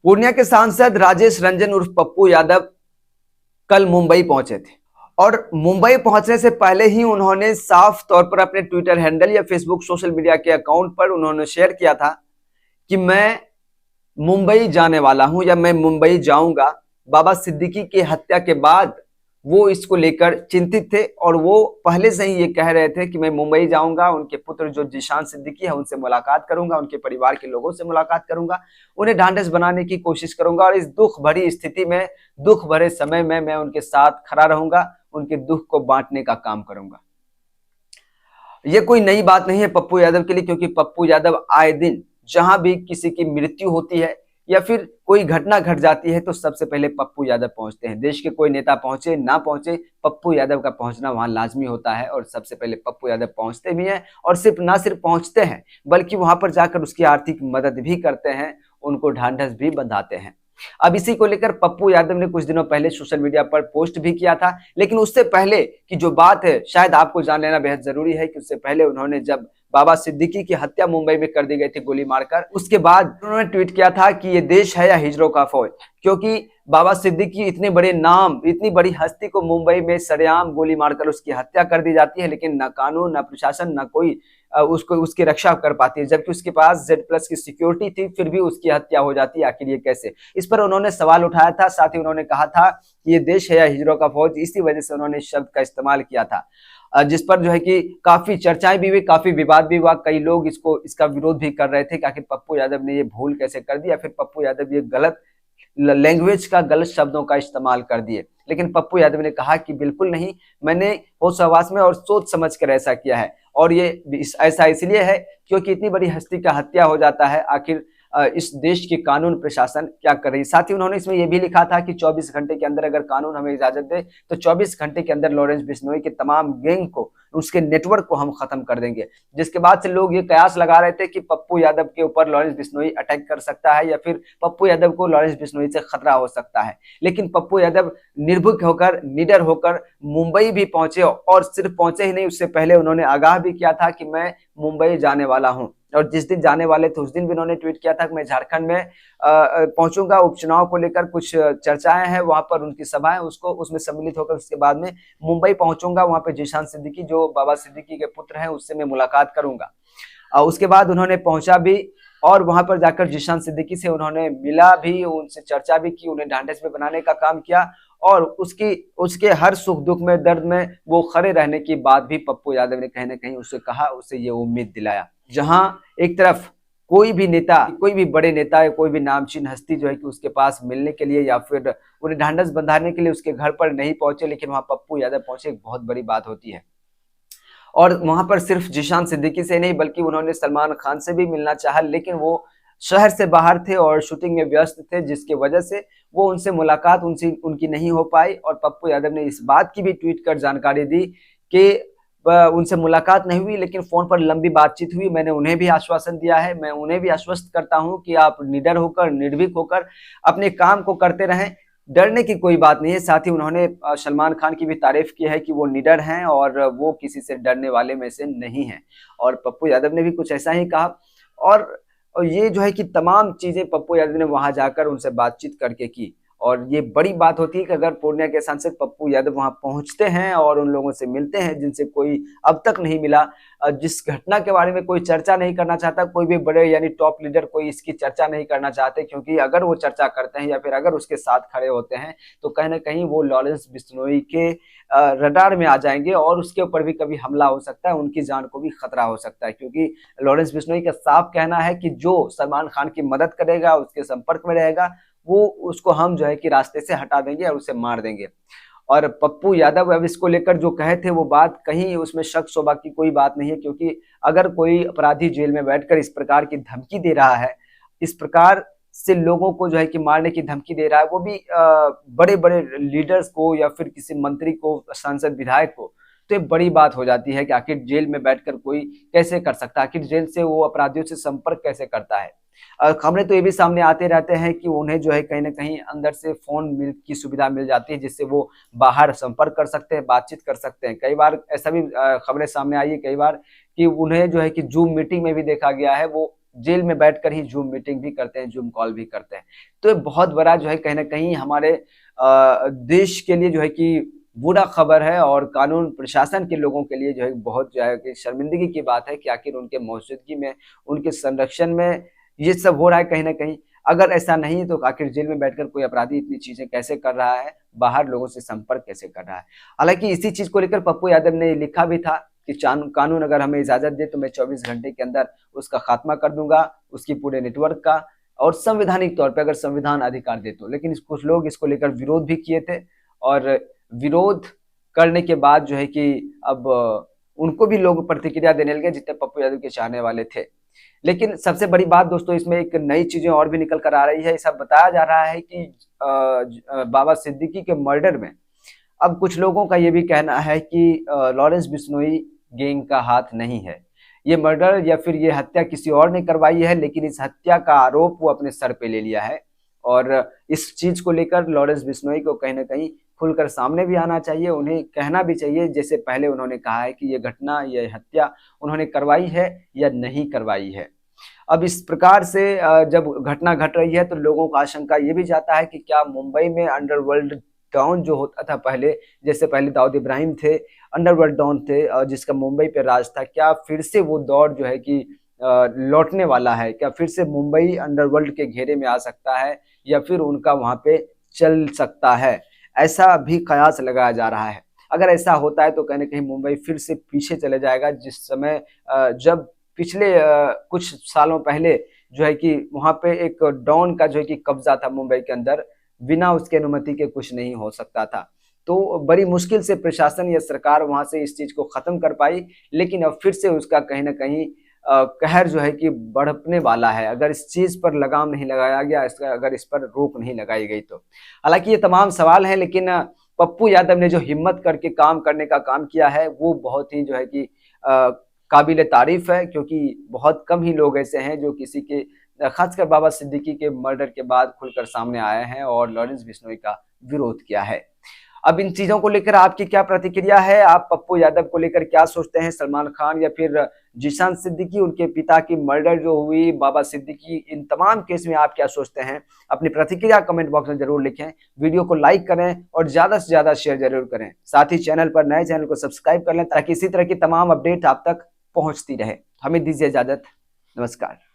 पूर्णिया के सांसद राजेश रंजन उर्फ पप्पू यादव कल मुंबई पहुंचे थे और मुंबई पहुंचने से पहले ही उन्होंने साफ तौर पर अपने ट्विटर हैंडल या फेसबुक सोशल मीडिया के अकाउंट पर उन्होंने शेयर किया था कि मैं मुंबई जाने वाला हूं या मैं मुंबई जाऊंगा। बाबा सिद्दीकी की हत्या के बाद वो इसको लेकर चिंतित थे और वो पहले से ही ये कह रहे थे कि मैं मुंबई जाऊंगा, उनके पुत्र जो जीशान सिद्दीकी है उनसे मुलाकात करूंगा, उनके परिवार के लोगों से मुलाकात करूंगा, उन्हें ढांढस बनाने की कोशिश करूंगा और इस दुख भरी स्थिति में, दुख भरे समय में मैं उनके साथ खड़ा रहूंगा, उनके दुख को बांटने का काम करूंगा। ये कोई नई बात नहीं है पप्पू यादव के लिए, क्योंकि पप्पू यादव आए दिन जहां भी किसी की मृत्यु होती है या फिर कोई घटना घट जाती है तो सबसे पहले पप्पू यादव पहुंचते हैं। देश के कोई नेता पहुंचे ना पहुंचे, पप्पू यादव का पहुंचना वहां लाजमी होता है और सबसे पहले पप्पू यादव पहुंचते भी हैं और सिर्फ पहुंचते हैं बल्कि वहां पर जाकर उसकी आर्थिक मदद भी करते हैं, उनको ढांढस भी बंधाते हैं। अब इसी को लेकर पप्पू यादव ने कुछ दिनों पहले सोशल मीडिया पर पोस्ट भी किया था, लेकिन उससे पहले की जो बात है शायद आपको जान लेना बेहद जरूरी है कि उससे पहले उन्होंने जब बाबा सिद्दीकी की हत्या मुंबई में कर दी गई थी गोली मारकर, उसके बाद उन्होंने ट्वीट किया था कि ये देश है या हिजड़ों का फौज। क्योंकि बाबा सिद्दीकी इतने बड़े नाम, इतनी बड़ी हस्ती को मुंबई में सरेआम गोली मारकर उसकी हत्या कर दी जाती है, लेकिन न कानून न प्रशासन न कोई उसको उसकी रक्षा कर पाती है, जबकि उसके पास Z+ की सिक्योरिटी थी फिर भी उसकी हत्या हो जाती है। आखिर ये कैसे? इस पर उन्होंने सवाल उठाया था, साथ ही उन्होंने कहा था कि ये देश है या हिजड़ों का फौज, इसी वजह से उन्होंने इस शब्द का इस्तेमाल किया था, जिस पर जो है कि काफी चर्चाएं भी हुई, काफी विवाद भी हुआ। कई लोग इसका विरोध भी कर रहे थे कि आखिर पप्पू यादव ने ये भूल कैसे कर दी या फिर पप्पू यादव ये गलत लैंग्वेज का, गलत शब्दों का इस्तेमाल कर दिए। लेकिन पप्पू यादव ने कहा कि बिल्कुल नहीं, मैंने होश हवास में और सोच समझ कर ऐसा किया है और ये ऐसा इसलिए है क्योंकि इतनी बड़ी हस्ती का हत्या हो जाता है, आखिर इस देश की कानून प्रशासन क्या कर रही है। साथ ही उन्होंने इसमें यह भी लिखा था कि 24 घंटे के अंदर अगर कानून हमें इजाजत दे तो 24 घंटे के अंदर लॉरेंस बिश्नोई के तमाम गैंग को, उसके नेटवर्क को हम खत्म कर देंगे। जिसके बाद से लोग ये कयास लगा रहे थे कि पप्पू यादव के ऊपर लॉरेंस बिश्नोई अटैक कर सकता है या फिर पप्पू यादव को लॉरेंस बिश्नोई से खतरा हो सकता है। लेकिन पप्पू यादव निर्भीक होकर, निडर होकर मुंबई भी पहुंचे और सिर्फ पहुंचे ही नहीं, उससे पहले उन्होंने आगाह भी किया था कि मैं मुंबई जाने वाला हूं। और जिस दिन जाने वाले थे उस दिन भी उन्होंने ट्वीट किया था कि मैं झारखंड में पहुंचूंगा, उपचुनाव को लेकर कुछ चर्चाएं हैं, वहां पर उनकी सभा है, उसको उसमें सम्मिलित होकर उसके बाद में मुंबई पहुंचूंगा, वहां पे जीशान सिद्दीकी जो बाबा सिद्दीकी के पुत्र हैं उससे मैं मुलाकात करूंगा। उसके बाद उन्होंने पहुंचा भी और वहां पर जाकर जीशान सिद्दीकी से उन्होंने मिला भी, उनसे चर्चा भी की, उन्हें ढांढस में बनाने का काम किया और उसके हर सुख दुख में, दर्द में वो खड़े रहने की बात भी पप्पू यादव ने कहीं ना कहीं उससे कहा, उसे ये उम्मीद दिलाया। जहां एक तरफ कोई भी नेता, कोई भी बड़े नेता या कोई भी नामचीन हस्ती जो है कि उसके पास मिलने के लिए या फिर उन्हें ढांढस बंधाने के लिए उसके घर पर नहीं पहुंचे, लेकिन वहां पप्पू यादव पहुंचे, एक बहुत बड़ी बात होती है। और वहां पर सिर्फ जीशान सिद्दीकी से नहीं बल्कि उन्होंने सलमान खान से भी मिलना चाहा, लेकिन वो शहर से बाहर थे और शूटिंग में व्यस्त थे, जिसकी वजह से वो उनसे मुलाकात उनकी नहीं हो पाई। और पप्पू यादव ने इस बात की भी ट्वीट कर जानकारी दी कि उनसे मुलाकात नहीं हुई लेकिन फोन पर लंबी बातचीत हुई। मैंने उन्हें भी आश्वासन दिया है, मैं उन्हें भी आश्वस्त करता हूं कि आप निडर होकर, निर्भीक होकर अपने काम को करते रहें, डरने की कोई बात नहीं है। साथ ही उन्होंने सलमान खान की भी तारीफ की है कि वो निडर हैं और वो किसी से डरने वाले में से नहीं हैं। और पप्पू यादव ने भी कुछ ऐसा ही कहा और ये जो है कि तमाम चीजें पप्पू यादव ने वहां जाकर उनसे बातचीत करके की। और ये बड़ी बात होती है कि अगर पूर्णिया के सांसद पप्पू यादव वहां पहुंचते हैं और उन लोगों से मिलते हैं जिनसे कोई अब तक नहीं मिला, जिस घटना के बारे में कोई चर्चा नहीं करना चाहता, कोई भी बड़े यानी टॉप लीडर कोई इसकी चर्चा नहीं करना चाहते, क्योंकि अगर वो चर्चा करते हैं या फिर अगर उसके साथ खड़े होते हैं तो कहीं ना कहीं वो लॉरेंस बिश्नोई के रडार में आ जाएंगे और उसके ऊपर भी कभी हमला हो सकता है, उनकी जान को भी खतरा हो सकता है। क्योंकि लॉरेंस बिश्नोई का साफ कहना है कि जो सलमान खान की मदद करेगा, उसके संपर्क में रहेगा, वो उसको हम जो है कि रास्ते से हटा देंगे और उसे मार देंगे। और पप्पू यादव अब इसको लेकर जो कहे थे वो बात, कहीं उसमें शक शोबा की कोई बात नहीं है, क्योंकि अगर कोई अपराधी जेल में बैठकर इस प्रकार की धमकी दे रहा है, इस प्रकार से लोगों को जो है कि मारने की धमकी दे रहा है, वो भी बड़े बड़े लीडर्स को या फिर किसी मंत्री को, सांसद विधायक को, तो एक बड़ी बात हो जाती है कि आखिर जेल में बैठकर कोई कैसे कर सकता है, आखिर जेल से वो अपराधियों से संपर्क कैसे करता है। खबरें तो ये भी सामने आते रहते हैं कि उन्हें जो है कहीं ना कहीं अंदर से फोन की सुविधा मिल जाती है, जिससे वो बाहर संपर्क कर सकते हैं, बातचीत कर सकते हैं। कई बार ऐसा भी खबरें सामने आई है कई बार कि उन्हें जो है कि जूम मीटिंग में भी देखा गया है, वो जेल में बैठकर ही जूम मीटिंग भी करते हैं, जूम कॉल भी करते हैं। तो ये बहुत बड़ा जो है कहीं न कहीं हमारे देश के लिए जो है कि बुरा खबर है और कानून प्रशासन के लोगों के लिए जो है बहुत जो है कि शर्मिंदगी की बात है कि आखिर उनके मौजूदगी में, उनके संरक्षण में ये सब हो रहा है कहीं न कहीं। अगर ऐसा नहीं तो आखिर जेल में बैठकर कोई अपराधी इतनी चीज़ें कैसे कर रहा है, बाहर लोगों से संपर्क कैसे कर रहा है। हालाँकि इसी चीज़ को लेकर पप्पू यादव ने लिखा भी था कि कानून अगर हमें इजाज़त दे तो मैं 24 घंटे के अंदर उसका खात्मा कर दूँगा, उसकी पूरे नेटवर्क का, और संवैधानिक तौर पे अगर संविधान अधिकार दे तो। लेकिन कुछ लोग इसको लेकर विरोध भी किए थे और विरोध करने के बाद जो है कि अब उनको भी लोग प्रतिक्रिया देने लगे जितने पप्पू यादव के चाहने वाले थे। लेकिन सबसे बड़ी बात दोस्तों इसमें एक नई चीज़ें और भी निकल कर आ रही है। ऐसा बताया जा रहा है कि बाबा सिद्दीकी के मर्डर में अब कुछ लोगों का ये भी कहना है कि लॉरेंस बिश्नोई गैंग का हाथ नहीं है। ये मर्डर या फिर ये हत्या किसी और ने करवाई है, लेकिन इस हत्या का आरोप वो अपने सर पे ले लिया है और इस चीज़ को लेकर लॉरेंस बिश्नोई को कहीं न कहीं खुलकर सामने भी आना चाहिए, उन्हें कहना भी चाहिए जैसे पहले उन्होंने कहा है कि ये घटना, ये हत्या उन्होंने करवाई है या नहीं करवाई है। अब इस प्रकार से जब घटना घट रही है तो लोगों का आशंका ये भी जाता है कि क्या मुंबई में अंडरवर्ल्ड डॉन जो होता था पहले, जैसे पहले दाऊद इब्राहिम थे, अंडरवर्ल्ड डॉन थे जिसका मुंबई पे राज था, क्या फिर से वो दौर जो है कि लौटने वाला है? क्या फिर से मुंबई अंडरवर्ल्ड के घेरे में आ सकता है या फिर उनका वहाँ पे चल सकता है? ऐसा भी कयास लगाया जा रहा है। अगर ऐसा होता है तो कहीं न कहीं मुंबई फिर से पीछे चले जाएगा, जिस समय जब पिछले कुछ सालों पहले जो है कि वहाँ पे एक डॉन का जो है कि कब्ज़ा था मुंबई के अंदर, बिना उसकी अनुमति के कुछ नहीं हो सकता था। तो बड़ी मुश्किल से प्रशासन या सरकार वहाँ से इस चीज़ को ख़त्म कर पाई, लेकिन अब फिर से उसका कहीं न कहीं कहर जो है कि बढ़ने वाला है, अगर इस चीज़ पर लगाम नहीं लगाया गया, अगर इस पर रोक नहीं लगाई गई तो। हालाँकि ये तमाम सवाल हैं, लेकिन पप्पू यादव ने जो हिम्मत करके काम करने का काम किया है, वो बहुत ही जो है कि काबिल तारीफ़ है, क्योंकि बहुत कम ही लोग ऐसे हैं जो किसी के ख़ासकर बाबा सिद्दीकी के मर्डर के बाद खुलकर सामने आए हैं और लॉरेंस बिश्नोई का विरोध किया है। अब इन चीज़ों को लेकर आपकी क्या प्रतिक्रिया है? आप पप्पू यादव को लेकर क्या सोचते हैं? सलमान खान या फिर जीशान सिद्दीकी, उनके पिता की मर्डर जो हुई, बाबा सिद्दीकी, इन तमाम केस में आप क्या सोचते हैं? अपनी प्रतिक्रिया कमेंट बॉक्स में ज़रूर लिखें। वीडियो को लाइक करें और ज़्यादा से ज़्यादा शेयर ज़रूर करें। साथ ही चैनल पर नए चैनल को सब्सक्राइब कर लें ताकि इसी तरह की तमाम अपडेट आप तक पहुँचती रहे। हमें दीजिए इजाज़त। नमस्कार।